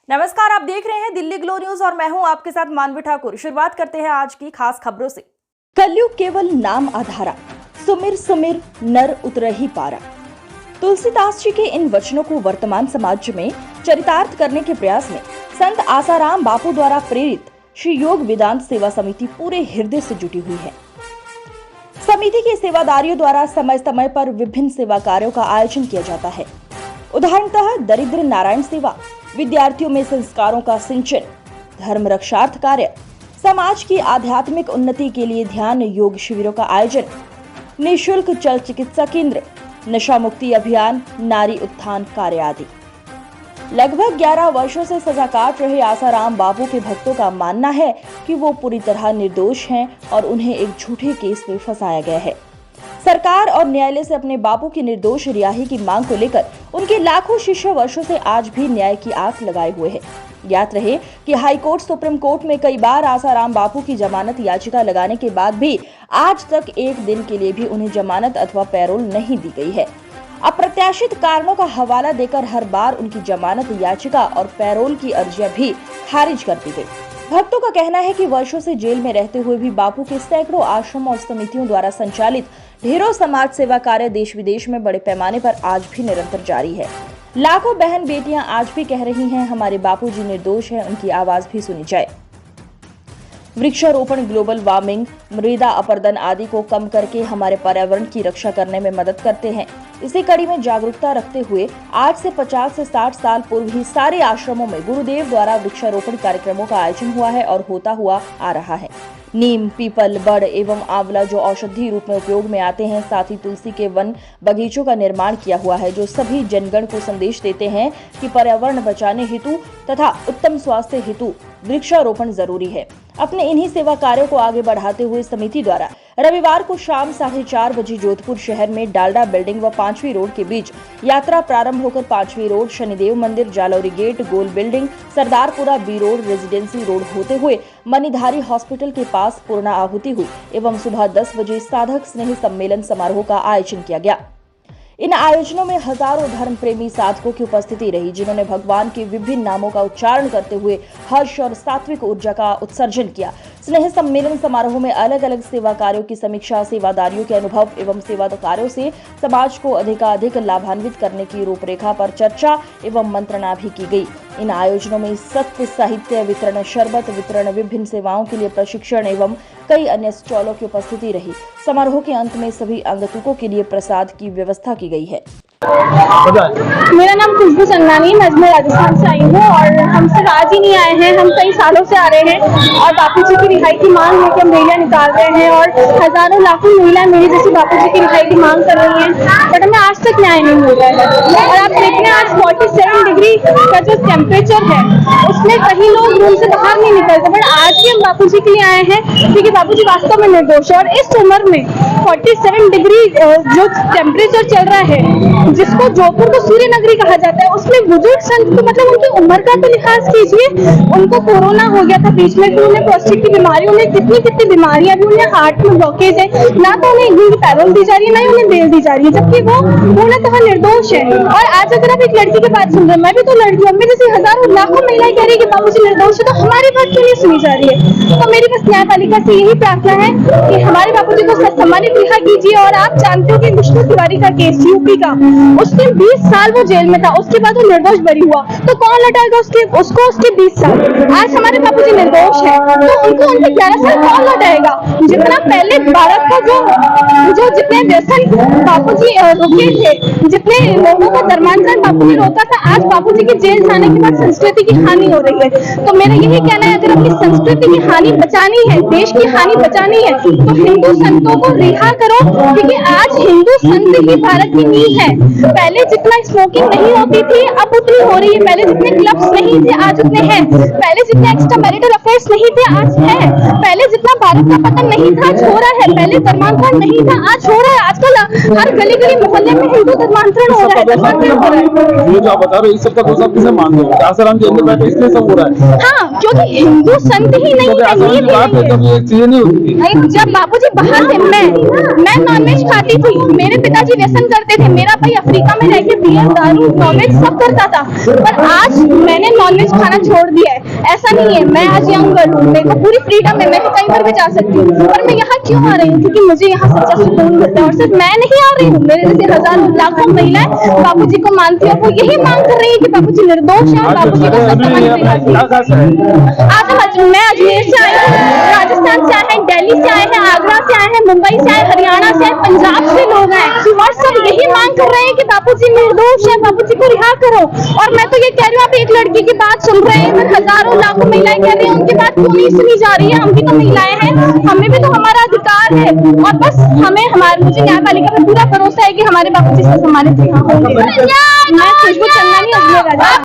नमस्कार, आप देख रहे हैं दिल्ली ग्लो न्यूज और मैं हूं आपके साथ मानवी ठाकुर। शुरुआत करते हैं आज की खास खबरों से। कलयुग केवल नाम आधारा, सुमिर सुमिर नर उतरहि पारा। तुलसीदास जी के इन वचनों को वर्तमान समाज में चरितार्थ करने के प्रयास में संत आसाराम बापू द्वारा प्रेरित श्री योग वेदांत सेवा समिति पूरे हृदय से जुटी हुई है। समिति के सेवादारियों द्वारा समय समय पर विभिन्न सेवा कार्यों का आयोजन किया जाता है। उदाहरणतः दरिद्र नारायण सेवा, विद्यार्थियों में संस्कारों का सिंचन, धर्म रक्षार्थ कार्य, समाज की आध्यात्मिक उन्नति के लिए ध्यान योग शिविरों का आयोजन, निःशुल्क चल चिकित्सा केंद्र, नशा मुक्ति अभियान, नारी उत्थान कार्य आदि। लगभग 11 वर्षों से सजा काट रहे आसाराम बापू के भक्तों का मानना है कि वो पूरी तरह निर्दोष हैं और उन्हें एक झूठे केस में फंसाया गया है। सरकार और न्यायालय से अपने बापू की निर्दोष रिहाई की मांग को लेकर उनके लाखों शिष्य वर्षों से आज भी न्याय की आस लगाए हुए हैं। ज्ञात रहे कि हाई कोर्ट, सुप्रीम कोर्ट में कई बार आसाराम बापू की जमानत याचिका लगाने के बाद भी आज तक एक दिन के लिए भी उन्हें जमानत अथवा पैरोल नहीं दी गई है। अप्रत्याशित कारणों का हवाला देकर हर बार उनकी जमानत याचिका और पैरोल की अर्जियां भी खारिज कर दी गई। भक्तों का कहना है कि वर्षों से जेल में रहते हुए भी बापू के सैकड़ों आश्रम और समितियों द्वारा संचालित ढेरों समाज सेवा कार्य देश विदेश में बड़े पैमाने पर आज भी निरंतर जारी है। लाखों बहन बेटियां आज भी कह रही हैं, हमारे बापूजी निर्दोष हैं, उनकी आवाज भी सुनी जाए। वृक्षारोपण ग्लोबल वार्मिंग, मृदा अपरदन आदि को कम करके हमारे पर्यावरण की रक्षा करने में मदद करते हैं। इसी कड़ी में जागरूकता रखते हुए आज से 50 से 60 साल पूर्व ही सारे आश्रमों में गुरुदेव द्वारा वृक्षारोपण कार्यक्रमों का आयोजन हुआ है और होता हुआ आ रहा है। नीम, पीपल, बड़ एवं आंवला जो औषधि रूप में उपयोग में आते हैं, साथ ही तुलसी के वन बगीचों का निर्माण किया हुआ है जो सभी जनगण को संदेश देते हैं कि पर्यावरण बचाने हेतु तथा उत्तम स्वास्थ्य हेतु वृक्षारोपण जरूरी है। अपने इन्हीं सेवा कार्यों को आगे बढ़ाते हुए समिति द्वारा रविवार को शाम 4:30 बजे जोधपुर शहर में डालडा बिल्डिंग व 5वीं रोड के बीच यात्रा प्रारंभ होकर 5वीं रोड, शनिदेव मंदिर, जालौरी गेट, गोल building, Sardarpura B road, residency road होते हुए मणिधारी हॉस्पिटल के पास पूर्णा आहुति हुई एवं सुबह 10 बजे साधक स्नेह सम्मेलन समारोह का आयोजन किया गया। इन आयोजनों में हजारों धर्म प्रेमी साधकों की उपस्थिति रही, जिन्होंने भगवान के विभिन्न नामों का उच्चारण करते हुए हर्ष और सात्विक ऊर्जा का उत्सर्जन किया। स्नेह सम्मेलन समारोह में अलग अलग सेवा कार्यों की समीक्षा, सेवादारियों के अनुभव एवं सेवा कार्यों से समाज को अधिकाधिक लाभान्वित करने की रूपरेखा पर चर्चा एवं मंत्रणा भी की गई। इन आयोजनों में सत्य साहित्य वितरण, शरबत वितरण, विभिन्न सेवाओं के लिए प्रशिक्षण एवं कई अन्य स्टॉलों की उपस्थिति रही। समारोह के अंत में सभी आगंतुकों के लिए प्रसाद की व्यवस्था की गई है। मेरा नाम खुशबू संगनानी, मैं अजमेर राजस्थान से आई हूँ और हम सिर्फ आज ही नहीं आए हैं, हम कई सालों से आ रहे हैं और बापू जी की रिहाई की मांग है कि हम रैलियां निकाल रहे हैं और हजारों लाखों महिलाएं मेरी जैसी बापू जी की रिहाई की मांग कर रही हैं, बट हमें आज तक न्याय नहीं मिल रहा है। और आप देख रहे हैं आज 47 डिग्री का जो टेम्परेचर है उसमें कहीं लोग रूम से बाहर नहीं निकलते, बट आज भी हम बापू जी के लिए आए हैं क्योंकि बापू जी वास्तव में निर्दोष है। और इस उम्र में 47 डिग्री जो टेम्परेचर चल रहा है, जिसको जोधपुर को सूर्य नगरी कहा जाता है, उसमें बुजुर्ग संत को मतलब उनकी उम्र का तो लिहाज कीजिए। उनको कोरोना हो गया था बीच में, फिर उन्हें प्रोस्टेट की बीमारी, उन्हें कितनी बीमारियां भी, उन्हें हार्ट में ब्लॉकेज है, ना तो उन्हें एक दिन की पैरोल दी जा रही है, ना ही उन्हें बेल दी जा रही है, जबकि वो पूर्णतः निर्दोष है। और आज अगर आप एक लड़की की बात सुन रहे हैं, मैं भी तो लड़की हूँ, मेरे जैसे हजारों लाखों महिलाएं कह रही है कि बाबू जी निर्दोष है, तो हमारी बात क्यों नहीं सुनी जा रही है? तो मेरी बस न्यायपालिका से यही प्रार्थना है कि हमारे बापू जी को सम्मानित रिहा कीजिए। और आप जानते हो कि विष्णु तिवारी का केस यूपी का, उसने 20 साल वो जेल में था, उसके बाद वो निर्दोष बरी हुआ, तो कौन लौटाएगा उसको उसके 20 साल? आज हमारे बापू जी निर्दोष है तो उनको उनके 11 साल कौन लौटाएगा? जितना पहले भारत का जो जितने व्यसन बापू जी रोके थे, जितने लोगों का धर्मांतरण बापू जी रोका था, आज बापू जी के जेल जाने के बाद संस्कृति की हानि हो रही है। तो मेरा यही कहना है, अगर अपनी संस्कृति की हानि बचानी है, देश की हानि बचानी है, तो हिंदू संतों को रिहा करो, क्योंकि आज हिंदू संत ही भारत की नींव है। पहले जितना स्मोकिंग नहीं होती थी अब उतनी हो रही है, पहले जितने क्लब्स नहीं थे आज उतने हैं, पहले जितने एक्स्ट्रा मैरिटल अफेयर्स नहीं थे आज है, पहले जितना भारत का पतन नहीं था आज हो रहा है, पहले धर्मांतरण नहीं था आज हो रहा है। आजकल हर गली गली मोहल्ले में हिंदू धर्मांतरण हो रहा है, धर्मांतरण हो रहा है। ये जो आप बता रहे हो इस सब का दोष आप किसे मान रहे हो? आसाराम जी अंदर बैठे इसलिए सब हो रहा है? हाँ, क्योंकि हिंदू संत ही नहीं है, नींव ही नहीं है। जब बापूजी बाहर थे, मैं नॉनवेज खाती थी, मेरे पिताजी व्यसन करते थे, मेरा भाई अफ्रीका में रह के बियर दारू नॉनवेज सब करता था, पर आज मैंने नॉनवेज खाना छोड़ दिया है। ऐसा नहीं है, मैं आज यंग गर्ल हूँ, मेरे को पूरी फ्रीडम है, मैं कहीं पर भी जा सकती हूँ, पर मैं यहाँ क्यों आ रही हूँ? क्योंकि मुझे यहाँ सच्चा सुकून मिलता है। और सिर्फ मैं नहीं आ रही हूँ, मेरे जैसे हजारों लाखों महिलाएं बापूजी को मानती है, वो यही मांग कर रही है कि बापूजी निर्दोष है और बापूजी को सत्य आज मैं अजमेर से आई हूँ, राजस्थान से आए हैं, दिल्ली से आए हैं, आगरा से आए हैं, मुंबई से आए, हरियाणा से आए, पंजाब से लोग आए और सब यही मांग कर रहे हैं कि बापूजी निर्दोष है, बापूजी को रिहा करो। और मैं तो ये कह रही हूँ, आप एक लड़की की बात सुन रहे हैं, हजारों लाखों महिलाएं कह रही हैं, उनकी बात क्यों नहीं सुनी जा रही है? हम भी तो महिलाएं हैं, हमें भी तो हमारा अधिकार है। और बस मुझे न्यायपालिका पर पूरा भरोसा है कि हमारे बापूजी से सम्मानित यहाँ होंगे। मैं खुशबू चंदानी, अजमेर।